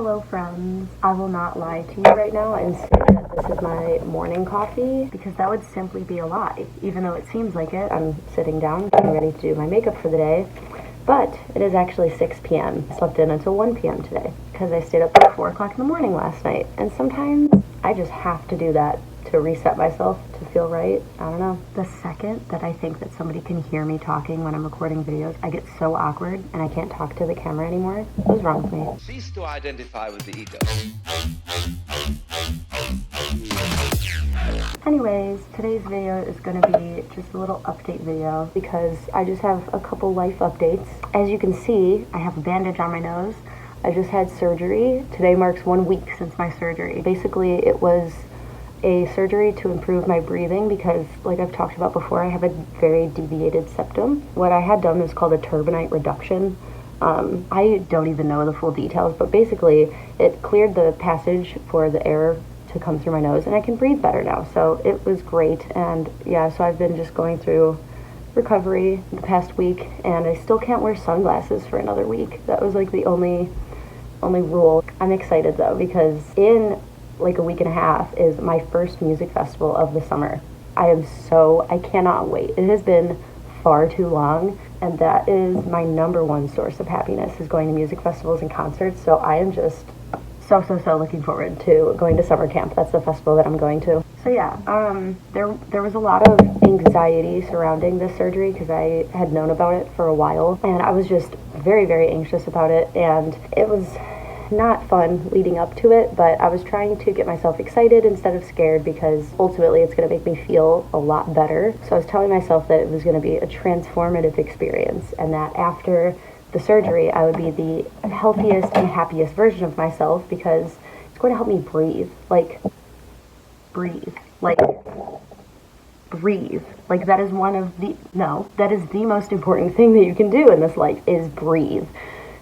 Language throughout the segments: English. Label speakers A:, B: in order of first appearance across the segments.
A: Hello friends. I will not lie to you right now and say that this is my morning coffee because that would simply be a lie. Even though it seems like it, I'm sitting down getting ready to do my makeup for the day. But it is actually 6 p.m. I slept in until 1 p.m. today because I stayed up at 4 o'clock in the morning last night. And sometimes I just have to do that to reset myself, to feel right. I don't know. The second that I think that somebody can hear me talking when I'm recording videos, I get so awkward and I can't talk to the camera anymore. What's wrong with me?
B: Cease to identify with the ego.
A: Anyways, today's video is going to be just a little update video because I just have a couple life updates. As you can see, I have a bandage on my nose. I just had surgery. Today marks 1 week since my surgery. Basically, it was a surgery to improve my breathing because, like I've talked about before, I have a very deviated septum. What I had done is called a turbinate reduction. I don't even know the full details, but basically it cleared the passage for the air to come through my nose and I can breathe better now. So it was great. And yeah, so I've been just going through recovery the past week and I still can't wear sunglasses for another week. That was like the only rule. I'm excited though because in like a week and a half is my first music festival of the summer. I cannot wait. It has been far too long and that is my number one source of happiness is going to music festivals and concerts. So I am just so looking forward to going to summer camp. That's the festival that I'm going to. So yeah, there was a lot of anxiety surrounding this surgery because I had known about it for a while and I was just very anxious about it, and it was not fun leading up to it, but I was trying to get myself excited instead of scared because ultimately it's going to make me feel a lot better. So I was telling myself that it was going to be a transformative experience and that after the surgery I would be the healthiest and happiest version of myself because it's going to help me breathe. Like that is that is the most important thing that you can do in this life is breathe.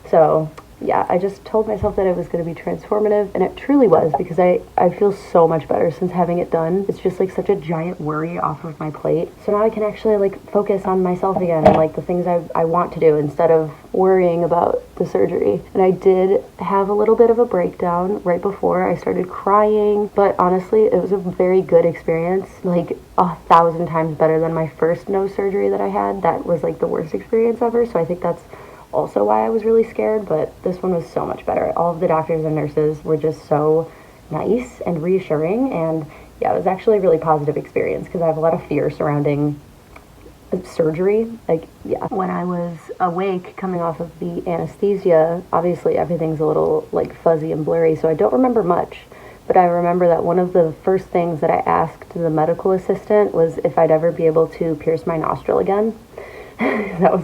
A: So yeah, I just told myself that it was going to be transformative, and it truly was because I feel so much better since having it done. It's just like such a giant worry off of my plate. So now I can actually like focus on myself again and like the things I want to do instead of worrying about the surgery. And I did have a little bit of a breakdown right before I started crying, but honestly, it was a very good experience, like 1,000 times better than my first nose surgery that I had. That was like the worst experience ever, so I think that's also why I was really scared, but this one was so much better. All of the doctors and nurses were just so nice and reassuring, and yeah, it was actually a really positive experience because I have a lot of fear surrounding surgery. Like, yeah, when I was awake coming off of the anesthesia, obviously everything's a little like fuzzy and blurry, so I don't remember much, but I remember that one of the first things that I asked the medical assistant was if I'd ever be able to pierce my nostril again. That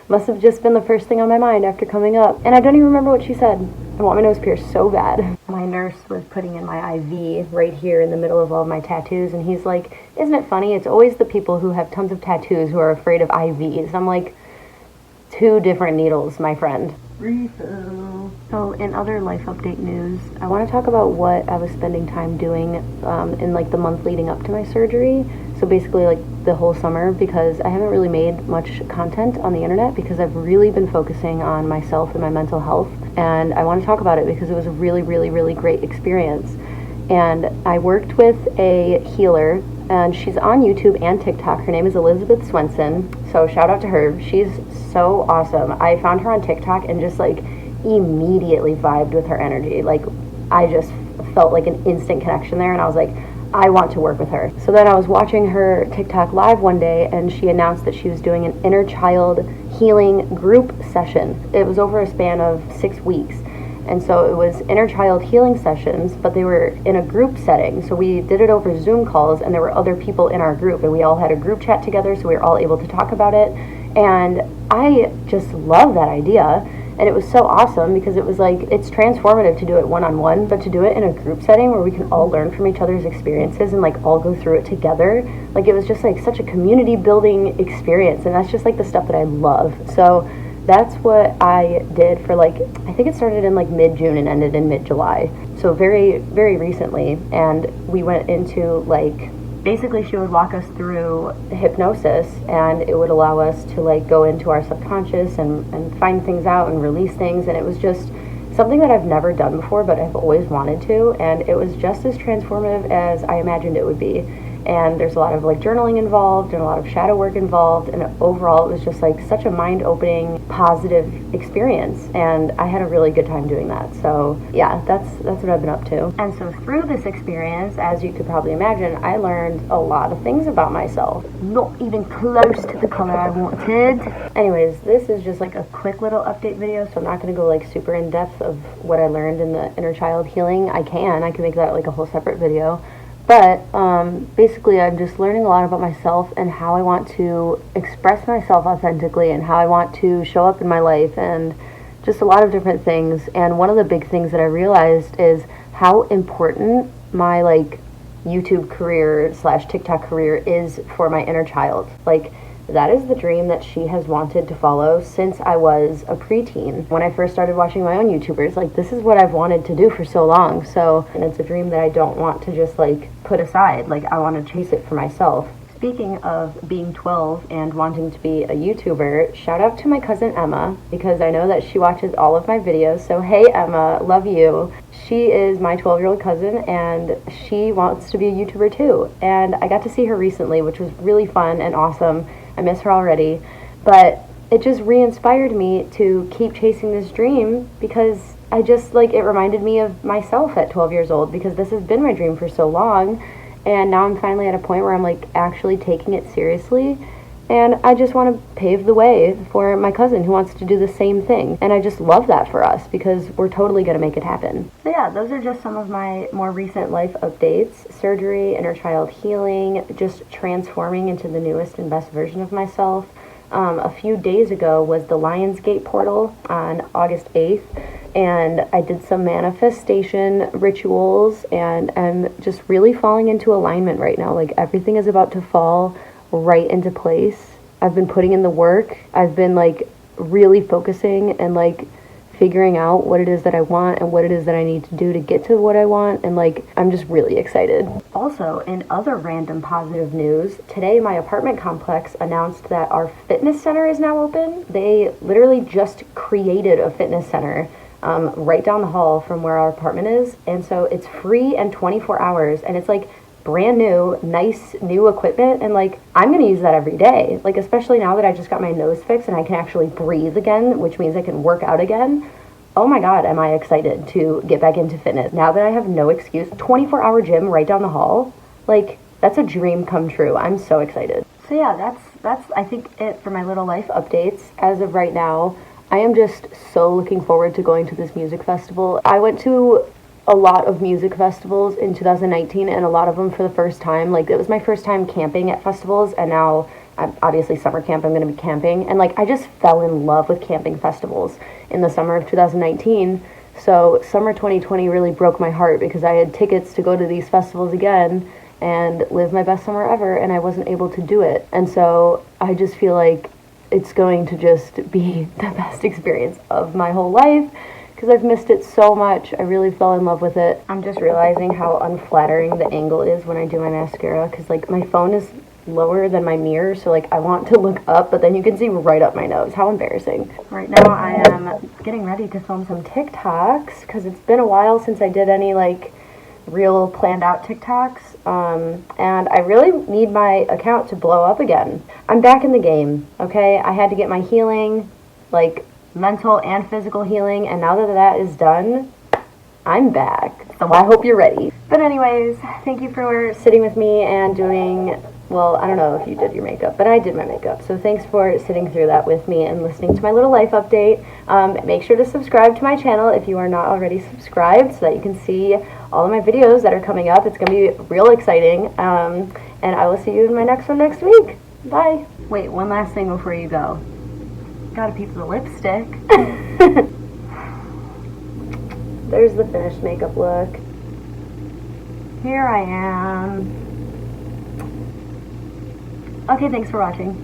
A: must have just been the first thing on my mind after coming up. And I don't even remember what she said. I want my nose pierced so bad. My nurse was putting in my IV right here in the middle of all of my tattoos, and he's like, isn't it funny? It's always the people who have tons of tattoos who are afraid of IVs. I'm like, 2 different needles, my friend. Refill. So in other life update news, I want to talk about what I was spending time doing in like the month leading up to my surgery. So basically like the whole summer, because I haven't really made much content on the internet because I've really been focusing on myself and my mental health. And I want to talk about it because it was a really great experience. And I worked with a healer and she's on YouTube and TikTok. Her name is Elizabeth Swenson. So shout out to her. She's so awesome. I found her on TikTok and just like immediately vibed with her energy. Like I just felt like an instant connection there and I was like, I want to work with her. So then I was watching her TikTok live one day and she announced that she was doing an inner child healing group session. It was over a span of 6 weeks. And so it was inner child healing sessions, but they were in a group setting. So we did it over Zoom calls and there were other people in our group and we all had a group chat together so we were all able to talk about it. And I just love that idea. And it was so awesome because it was like, it's transformative to do it one-on-one, but to do it in a group setting where we can all learn from each other's experiences and like all go through it together. Like it was just like such a community building experience. And that's just like the stuff that I love. So that's what I did for like, I think it started in like mid-June and ended in mid-July. So very recently. And we went into like, basically she would walk us through hypnosis and it would allow us to like go into our subconscious and find things out and release things. And it was just something that I've never done before, but I've always wanted to, and it was just as transformative as I imagined it would be. And there's a lot of like journaling involved and a lot of shadow work involved, and overall it was just like such a mind-opening, positive experience, and I had a really good time doing that. So yeah, that's what I've been up to. And so through this experience, as you could probably imagine, I learned a lot of things about myself. Not even close to the color I wanted. Anyways, this is just like a quick little update video, so I'm not going to go like super in depth of what I learned in the inner child healing. I can make that like a whole separate video. But basically, I'm just learning a lot about myself and how I want to express myself authentically and how I want to show up in my life and just a lot of different things. And one of the big things that I realized is how important my like YouTube career / TikTok career is for my inner child. Like, that is the dream that she has wanted to follow since I was a preteen. When I first started watching my own YouTubers, like, this is what I've wanted to do for so long. So, and it's a dream that I don't want to just like put aside. Like, I want to chase it for myself. Speaking of being 12 and wanting to be a YouTuber, shout out to my cousin Emma, because I know that she watches all of my videos. So hey Emma, love you. She is my 12-year-old cousin, and she wants to be a YouTuber too. And I got to see her recently, which was really fun and awesome. I miss her already, but it just re-inspired me to keep chasing this dream, because I just like, it reminded me of myself at 12 years old, because this has been my dream for so long, and now I'm finally at a point where I'm like actually taking it seriously, and I just want to pave the way for my cousin who wants to do the same thing, and I just love that for us, because we're totally going to make it happen. So yeah, those are just some of my more recent life updates: surgery, inner child healing, just transforming into the newest and best version of myself. A few days ago was the Lionsgate portal on August 8th, and I did some manifestation rituals, and I'm just really falling into alignment right now. Like, everything is about to fall right into place. I've been putting in the work. I've been like really focusing and like figuring out what it is that I want and what it is that I need to do to get to what I want, and like, I'm just really excited. Also, in other random positive news, today my apartment complex announced that our fitness center is now open. They literally just created a fitness center right down the hall from where our apartment is, and so it's free and 24 hours, and it's like brand new, nice new equipment, and like, I'm gonna use that every day, like, especially now that I just got my nose fixed and I can actually breathe again, which means I can work out again. Oh my god, am I excited to get back into fitness now that I have no excuse. 24-hour gym right down the hall, like, that's a dream come true. I'm so excited. So yeah, that's I think it for my little life updates as of right now. I am just so looking forward to going to this music festival. I went to a lot of music festivals in 2019, and a lot of them for the first time. Like, it was my first time camping at festivals, and now obviously summer camp, I'm going to be camping, and like, I just fell in love with camping festivals in the summer of 2019. So summer 2020 really broke my heart, because I had tickets to go to these festivals again and live my best summer ever, and I wasn't able to do it. And so I just feel like it's going to just be the best experience of my whole life, because I've missed it so much. I really fell in love with it. I'm just realizing how unflattering the angle is when I do my mascara, because like, my phone is lower than my mirror, so like, I want to look up, but then you can see right up my nose. How embarrassing. Right now I am getting ready to film some TikToks, because it's been a while since I did any like real planned out TikToks, and I really need my account to blow up again. I'm back in the game, okay? I had to get my healing, like mental and physical healing, and now that that is done, I'm back. So I hope you're ready. But anyways, thank you for sitting with me and doing, well, I don't know if you did your makeup, but I did my makeup. So thanks for sitting through that with me and listening to my little life update. Make sure to subscribe to my channel if you are not already subscribed, so that you can see all of my videos that are coming up. It's going to be real exciting. And I will see you in my next one next week. Bye. Wait, one last thing before you go. Gotta peep the lipstick. There's the finished makeup look. Here I am. Okay, thanks for watching.